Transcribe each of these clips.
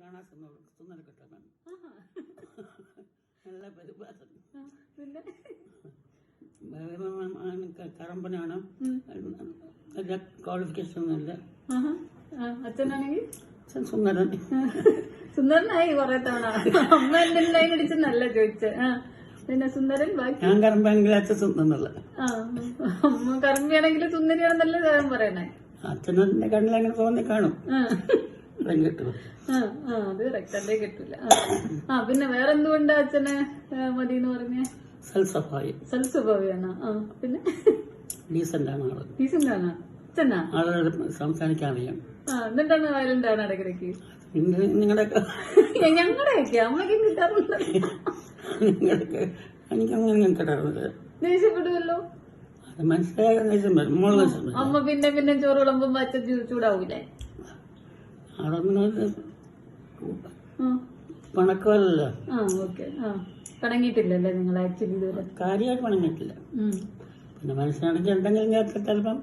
കാണാൻ സുന്ദര കിട്ടണം. നല്ല പരിപാടി. പിന്നെ കറമ്പനാണ്. ക്വാളിഫിക്കേഷൻ ഒന്നുമില്ല. അച്ഛനാണെങ്കിൽ സുന്ദരൻ. സുന്ദരനായി കൊറേ തവണ. അമ്മ എന്തെങ്കിലും അടിച്ചെന്നല്ല ചോദിച്ചേ. പിന്നെ സുന്ദരൻ ബാക്കി ഞാൻ കറമ്പാണെങ്കിൽ അച്ഛൻ സുന്ദരനല്ല. അമ്മ കറമ്പിയാണെങ്കിൽ സുന്ദരിയാണെന്നല്ലേ കാര്യം പറയണേ. അച്ഛനെ കണ്ണിലങ്ങനെ തോന്നി കാണും. കിട്ടും. അത് കറക്റ്റല്ലേ കിട്ടില്ല. പിന്നെ വേറെന്തുകൊണ്ട് അച്ഛനെ മതിന്ന് പറഞ്ഞേ? സൽസ്വഭാവിയാണ്. പിന്നെ ഡീസന്റ് ആണ് ആള്. ഡീസന്റ് ആണ് അച്ഛനാ. ആളുകൾ സംസാരിക്കാൻ അറിയാം. എന്നിട്ടാണ് വയലന്റ് ആണ് ഇടയ്ക്കിടയ്ക്ക്. നിങ്ങളുടെയൊക്കെ ഞങ്ങളുടെയൊക്കെ അമ്മയ്ക്കും കിട്ടാറുണ്ട്. നിങ്ങളൊക്കെ എനിക്കങ്ങനെ കിട്ടാറുണ്ട്. ദേഷ്യപ്പെടുമല്ലോ. അത് മനസ്സിലായ ദേഷ്യം വരും. മോള് ദേഷ്യം വരും. അമ്മ പിന്നെ ചോറ് വിളമ്പുമ്പോ അച്ഛൻ ചൂടാവൂലേ? അതൊന്നും പണക്കമല്ലല്ലോ. ഓക്കെ. പണങ്ങിയിട്ടില്ലല്ലേ നിങ്ങൾ ആക്ച്വലി ഇതുവരെ? കാര്യമായിട്ട് പണങ്ങിയിട്ടില്ല. പിന്നെ മനസ്സിലാണെങ്കിൽ എന്തെങ്കിലും കേൾക്കാൻ ചിലപ്പം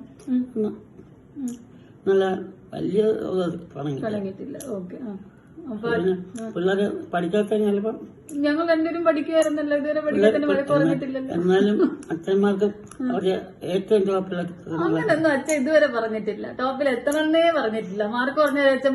നല്ല വലിയ പണങ്ങിയിട്ടില്ല. ഓക്കെ. പിള്ളേര് പഠിക്കാത്ത ചിലപ്പം ഞങ്ങൾ രണ്ടുപേരും പഠിക്കുമായിരുന്നല്ലോ. ഇതുവരെ പഠിക്കാൻ വഴക്ക് പറഞ്ഞിട്ടില്ലല്ലോ. എന്നാലും അച്ഛന്മാർക്ക് അവര് ഏറ്റവും ടോപ്പിൽ അങ്ങനൊന്നും അച്ഛൻ ഇതുവരെ പറഞ്ഞിട്ടില്ല. ടോപ്പിൽ എത്തണമെന്നേ പറഞ്ഞിട്ടില്ല. മാർക്ക് പറഞ്ഞ അച്ഛൻ